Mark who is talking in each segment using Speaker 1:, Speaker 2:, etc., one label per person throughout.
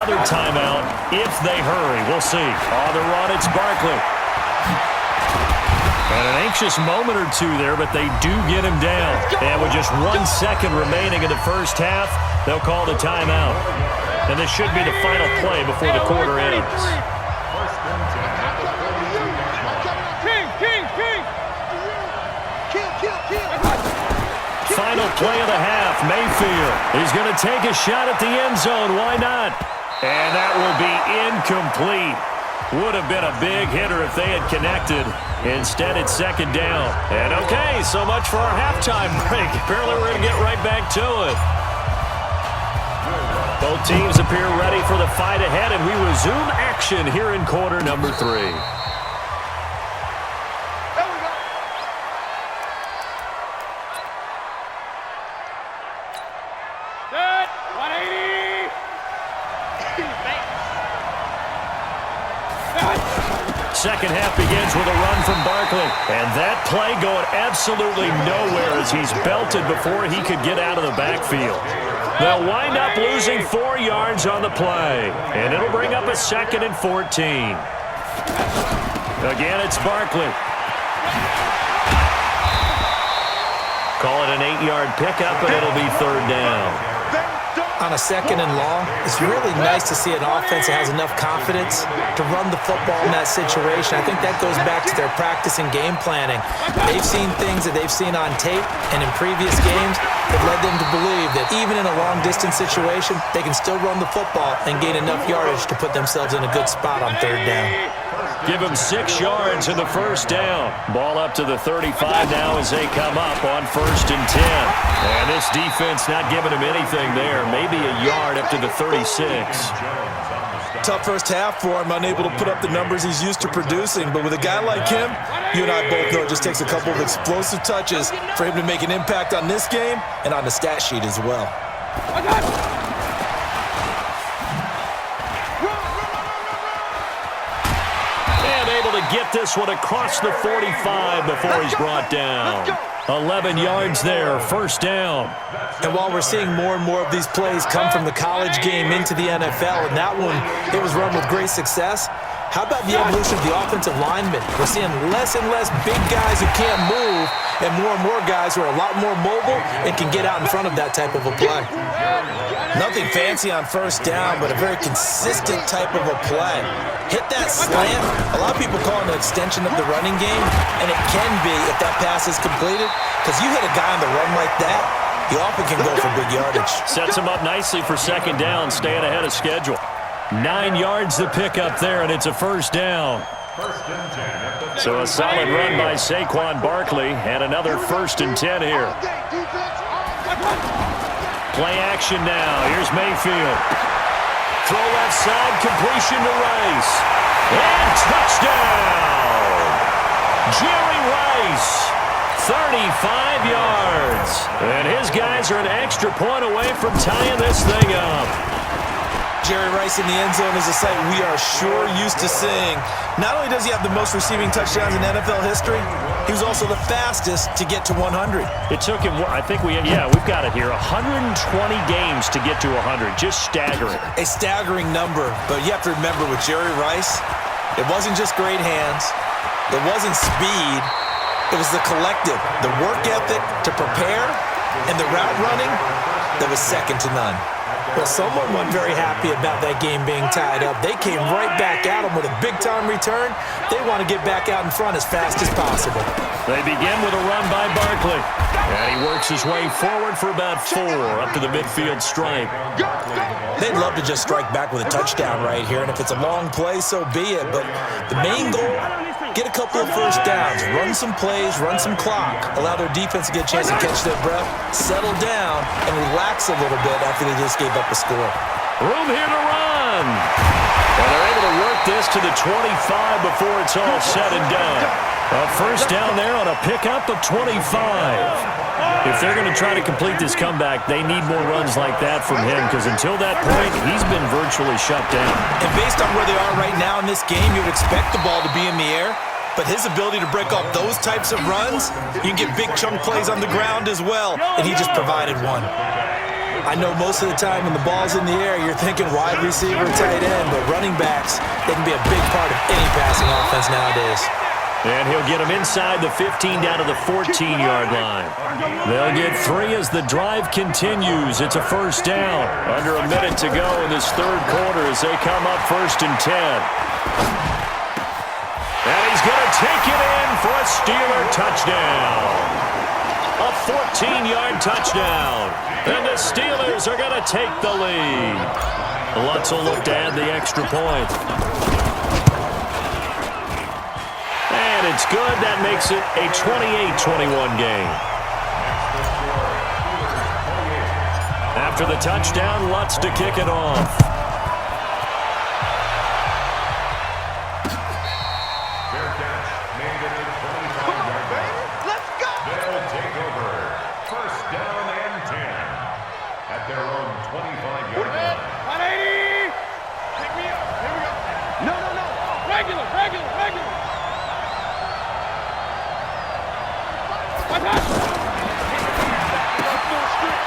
Speaker 1: another timeout if they hurry. We'll see. On the run, it's Barkley. And an anxious moment or two there, but they do get him down. And with just 1 second remaining in the first half, they'll call the timeout. And this should be the final play before the quarter ends. Final play of the half, Mayfield. He's going to take a shot at the end zone. Why not? And that will be incomplete. Would have been a big hitter if they had connected. Instead, it's second down. And okay, so much for our halftime break. Apparently, we're going to get right back to it. Both teams appear ready for the fight ahead, and we resume action here in quarter number 3. Second half begins with a run from Barkley. And that play going absolutely nowhere as he's belted before he could get out of the backfield. They'll wind up losing 4 yards on the play. And it'll bring up a 2nd and 14. Again, it's Barkley. Call it an 8-yard pickup, and it'll be 3rd down.
Speaker 2: On a 2nd and long, it's really nice to see an offense that has enough confidence to run the football in that situation. I think that goes back to their practice and game planning. They've seen things that they've seen on tape and in previous games that led them to believe that even in a long-distance situation, they can still run the football and gain enough yardage to put themselves in a good spot on 3rd down.
Speaker 1: Give them 6 yards in the first down. Ball up to the 35 now as they come up on 1st and 10. And this defense not giving him anything there. Maybe a yard up to the 36.
Speaker 3: Tough first half for him, unable to put up the numbers he's used to producing. But with a guy like him, you and I both know it just takes a couple of explosive touches for him to make an impact on this game and on the stat sheet as well.
Speaker 1: To get this one across the 45 before he's brought down. 11 yards there, 1st down.
Speaker 2: And while we're seeing more and more of these plays come from the college game into the NFL, and that one, it was run with great success, how about the evolution of the offensive linemen? We're seeing less and less big guys who can't move and more guys who are a lot more mobile and can get out in front of that type of a play.
Speaker 3: Nothing fancy on 1st down, but a very consistent type of a play. Hit that slant. A lot of people call it an extension of the running game, and it can be if that pass is completed, because you hit a guy on the run like that, he often can go for big yardage.
Speaker 1: Sets him up nicely for 2nd down, staying ahead of schedule. 9 yards to pick up there, and it's a 1st down. So a solid run by Saquon Barkley, and another 1st and 10 here. Play action now. Here's Mayfield. Throw left side, completion to Rice. And touchdown! Jerry Rice, 35 yards. And his guys are an extra point away from tying this thing up.
Speaker 3: Jerry Rice in the end zone is a sight we are sure used to seeing. Not only does he have the most receiving touchdowns in NFL history, he was also the fastest to get to 100.
Speaker 1: It took him, I think we've got it here, 120 games to get to 100. Just staggering.
Speaker 3: A staggering number, but you have to remember with Jerry Rice, it wasn't just great hands. It wasn't speed. It was the collective, the work ethic to prepare, and the route running that was second to none.
Speaker 2: Well, someone wasn't very happy about that game being tied up. They came right back at him with a big-time return. They want to get back out in front as fast as possible.
Speaker 1: They begin with a run by Barkley. And he works his way forward for about 4 up to the midfield stripe.
Speaker 3: They'd love to just strike back with a touchdown right here, and if it's a long play, so be it. But the main goal, get a couple of 1st downs, run some plays, run some clock, allow their defense to get a chance to catch their breath, settle down, and relax a little bit after they just gave up a score.
Speaker 1: Room here to run. And they're able to work this to the 25 before it's all said and done. A 1st down there on a pickup of 25. If they're going to try to complete this comeback, they need more runs like that from him, because until that point, he's been virtually shut down.
Speaker 3: And based on where they are right now in this game, you would expect the ball to be in the air. But his ability to break off those types of runs, you can get big chunk plays on the ground as well, and he just provided one.
Speaker 2: I know most of the time when the ball's in the air, you're thinking wide receiver, tight end, but running backs, they can be a big part of any passing offense nowadays.
Speaker 1: And he'll get him inside the 15 down to the 14-yard line. They'll get 3 as the drive continues. It's a first down. Under a minute to go in this third quarter as they come up 1st and 10. And he's going to take it in for a Steeler touchdown. A 14-yard touchdown. And the Steelers are going to take the lead. Lutz will look to add the extra point. And it's good. That makes it a 28-21 game. After the touchdown, Lutz to kick it off.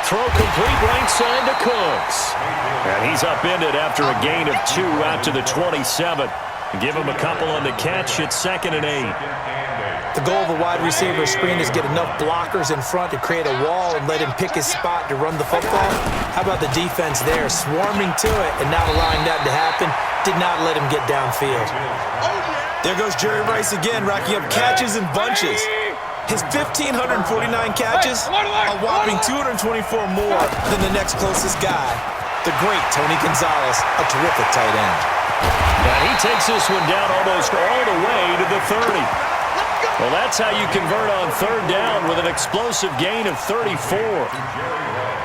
Speaker 1: Throw complete right side to Cooks. And he's upended after a gain of 2 out to the 27. Give him a couple on the catch. It's 2nd and 8.
Speaker 2: The goal of a wide receiver screen is get enough blockers in front to create a wall and let him pick his spot to run the football. How about the defense there, swarming to it and not allowing that to happen? Did not let him get downfield.
Speaker 3: There goes Jerry Rice again, racking up catches in bunches. His 1,549 catches, a whopping 224 more than the next closest guy, the great Tony Gonzalez, a terrific tight end.
Speaker 1: And he takes this one down almost all the way to the 30. Well, that's how you convert on 3rd down with an explosive gain of 34.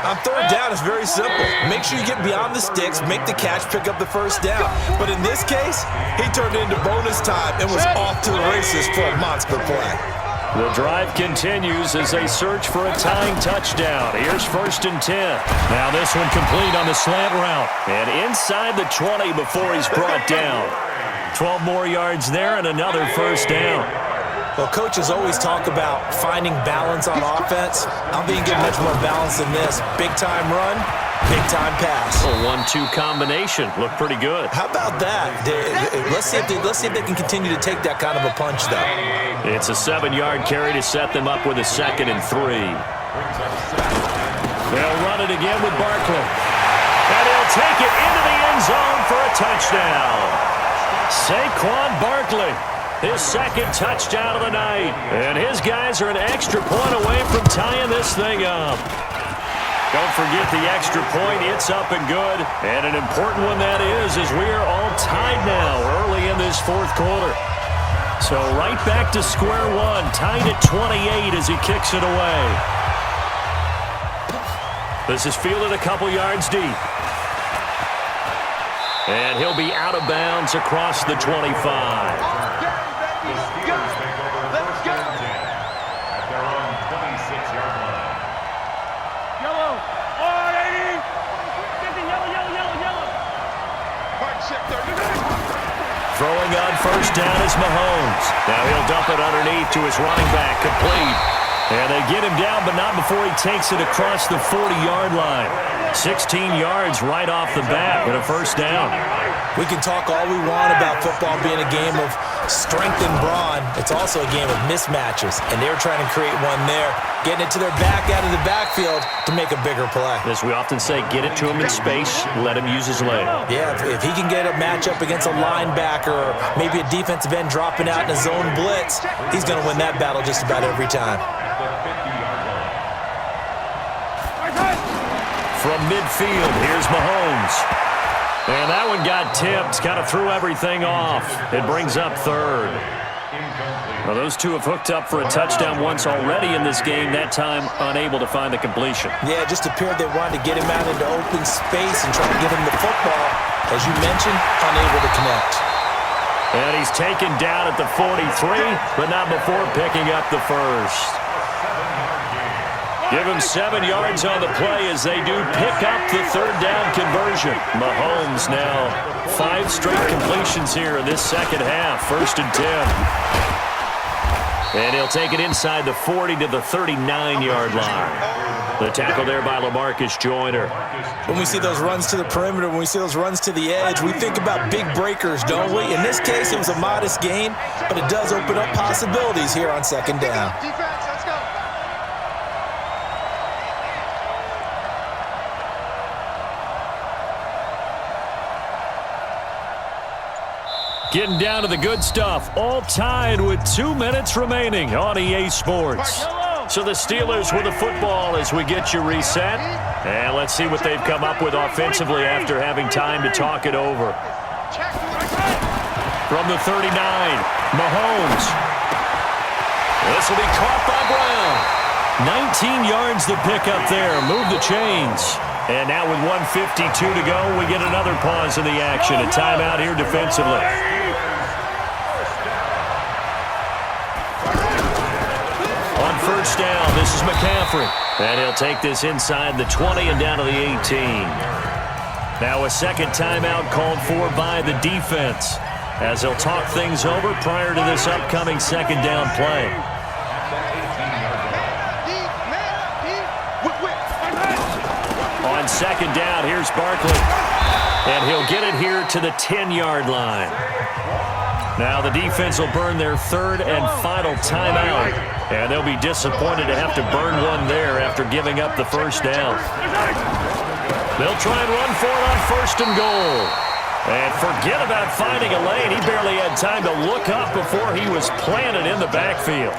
Speaker 3: On 3rd down, it's very simple. Make sure you get beyond the sticks, make the catch, pick up the first down. But in this case, he turned it into bonus time and was off to the races for a monster play.
Speaker 1: The drive continues as they search for a tying touchdown. Here's 1st and 10. Now this one complete on the slant route. And inside the 20 before he's brought down. 12 more yards there and another first down.
Speaker 2: Well, coaches always talk about finding balance on offense. I'm being given much more balance than this. Big-time run, big-time pass.
Speaker 1: A 1-2 combination. Looked pretty good.
Speaker 2: How about that? Let's see if they can continue to take that kind of a punch, though.
Speaker 1: It's a 7-yard carry to set them up with a 2nd and 3. They'll run it again with Barkley. And he'll take it into the end zone for a touchdown. Saquon Barkley, his 2nd touchdown of the night. And his guys are an extra point away from tying this thing up. Don't forget the extra point. It's up and good. And an important one that is, as we are all tied now early in this 4th quarter. So right back to square one, tied at 28 as he kicks it away. This is fielded a couple yards deep. And he'll be out of bounds across the 25. Throwing on 1st down is Mahomes. Now he'll dump it underneath to his running back, complete. And they get him down, but not before he takes it across the 40-yard line. 16 yards right off the bat with a 1st down.
Speaker 2: We can talk all we want about football being a game of strength and brawn. It's also a game of mismatches, and they're trying to create one there, getting it to their back out of the backfield to make a bigger play.
Speaker 1: As we often say, get it to him in space, let him use his leg.
Speaker 2: Yeah, if he can get a matchup against a linebacker or maybe a defensive end dropping out in a zone blitz, he's going to win that battle just about every time.
Speaker 1: From midfield, here's Mahomes. And that one got tipped, kind of threw everything off. It brings up 3rd. Well, those two have hooked up for a touchdown once already in this game, that time unable to find the completion.
Speaker 2: Yeah, it just appeared they wanted to get him out into open space and try to get him the football. As you mentioned, unable to connect.
Speaker 1: And he's taken down at the 43, but not before picking up the 1st. Give him 7 yards on the play as they do pick up the 3rd down conversion. Mahomes now 5 straight completions here in this 2nd half. 1st and 10. And he'll take it inside the 40 to the 39-yard line. The tackle there by LaMarcus Joyner.
Speaker 3: When we see those runs to the perimeter, when we see those runs to the edge, we think about big breakers, don't we? In this case, it was a modest gain, but it does open up possibilities here on second down.
Speaker 4: Defense, let's go.
Speaker 1: Getting down to the good stuff, all tied with 2 minutes remaining on EA Sports. So the Steelers with the football as we get you reset. And let's see what they've come up with offensively after having time to talk it over. From the 39, Mahomes. This will be caught by Brown. 19 yards to pick up there. Move the chains. And now with 1:52 to go, we get another pause in the action. A timeout here defensively. On first down, this is McCaffrey. And he'll take this inside the 20 and down to the 18. Now a second timeout called for by the defense as they'll talk things over prior to this upcoming second down play. On second down, here's Barkley. And he'll get it here to the 10-yard line. Now the defense will burn their third and final timeout. And they'll be disappointed to have to burn one there after giving up the first down. They'll try and run for it on first and goal. And forget about finding a lane. He barely had time to look up before he was planted in the backfield.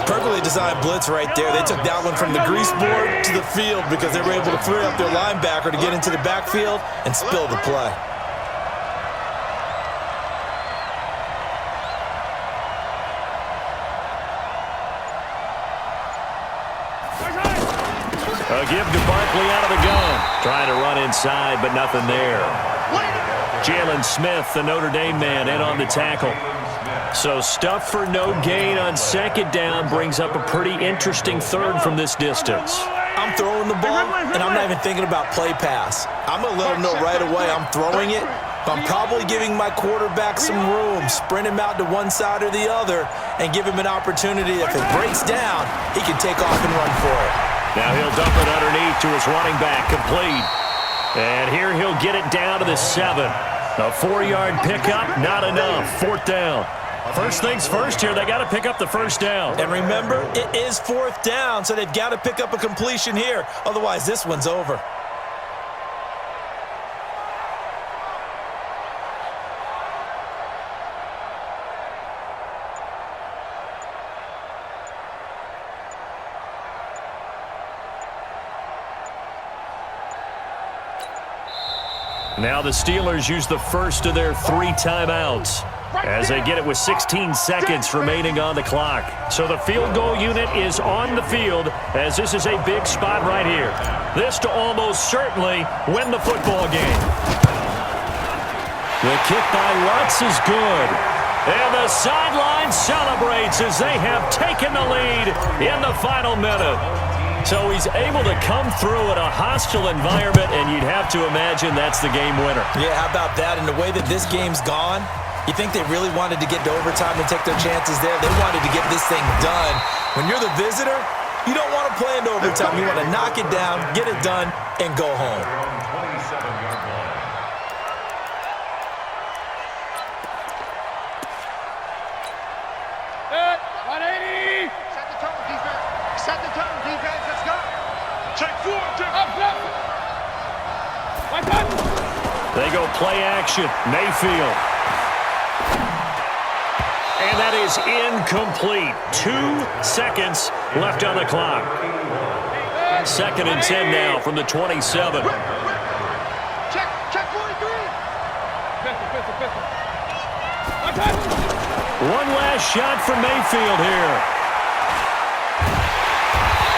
Speaker 3: Perfectly designed blitz right there. They took that one from the grease board to the field because they were able to free up their linebacker to get into the backfield and spill the play.
Speaker 1: A give to Barkley out of the gun. Trying to run inside, but nothing there. Jalen Smith, the Notre Dame man, in on the tackle. So stuff for no gain on second down brings up a pretty interesting third from this distance.
Speaker 3: I'm throwing the ball, and I'm not even thinking about play pass. I'm going to let him know right away I'm throwing it. But I'm probably giving my quarterback some room, sprint him out to one side or the other, and give him an opportunity. If it breaks down, he can take off and run for it.
Speaker 1: Now he'll dump it underneath to his running back, complete. And here he'll get it down to the 7. A 4-yard pickup, not enough. Fourth down. First things first here, they got to pick up the first down.
Speaker 3: And remember, it is fourth down, so they've got to pick up a completion here. Otherwise, this one's over.
Speaker 1: Now the Steelers use the first of their 3 timeouts as they get it with 16 seconds remaining on the clock. So the field goal unit is on the field as this is a big spot right here. This to almost certainly win the football game. The kick by Lutz is good. And the sideline celebrates as they have taken the lead in the final minute. So he's able to come through in a hostile environment, and you'd have to imagine that's the game winner.
Speaker 3: Yeah, how about that? And the way that this game's gone, you think they really wanted to get to overtime and take their chances there? They wanted to get this thing done. When you're the visitor, you don't want to play into overtime. You want to knock it down, get it done, and go home.
Speaker 1: They go play action. Mayfield. And that is incomplete. 2 seconds left on the clock. Second and 10 now from the 27.
Speaker 4: Check 43.
Speaker 1: One last shot for Mayfield here.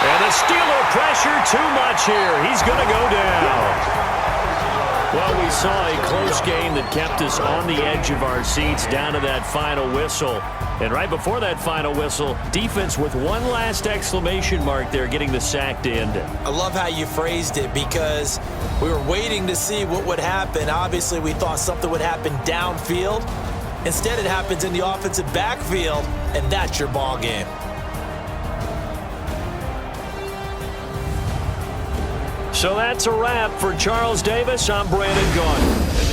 Speaker 1: And the Steeler pressure too much here. He's going to go down. Well, we saw a close game that kept us on the edge of our seats down to that final whistle. And right before that final whistle, defense with one last exclamation mark there, getting the sack to end it.
Speaker 3: I love how you phrased it because we were waiting to see what would happen. Obviously, we thought something would happen downfield. Instead, it happens in the offensive backfield, and that's your ball game.
Speaker 1: So that's a wrap for Charles Davis. I'm Brandon Gaudin.